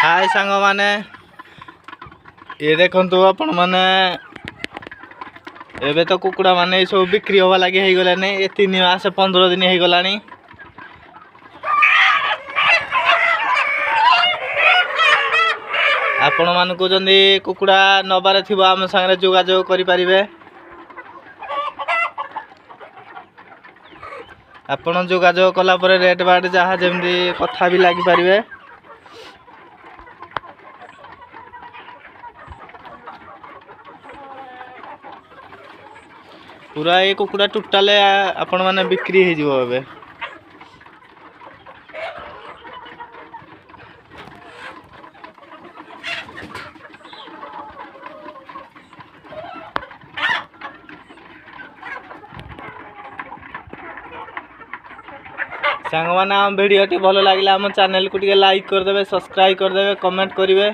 हाय सांग माने ये देखु आपण मैंने एबे तो कुकुड़ा माने सब बिक्री हवा लगे हो गलानी 3 मास 15 दिन हो गलानी। आपण मानकु जंदी कुकुड़ा नबारे थिबो आम संगे जोगाजोग करि परिबे। आपण जोगाजोग कला परे रेट बाट जहाँ जमदी कथा भी लागी परिबे। पूरा ये कुकुड़ा टोटाल आपण माने बिक्री हो जिवो एबे। सांग माने वीडियो टी भलो लागला हम चैनल को टिके लाइक कर देबे, सब्सक्राइब कर देबे, कमेंट करिवे।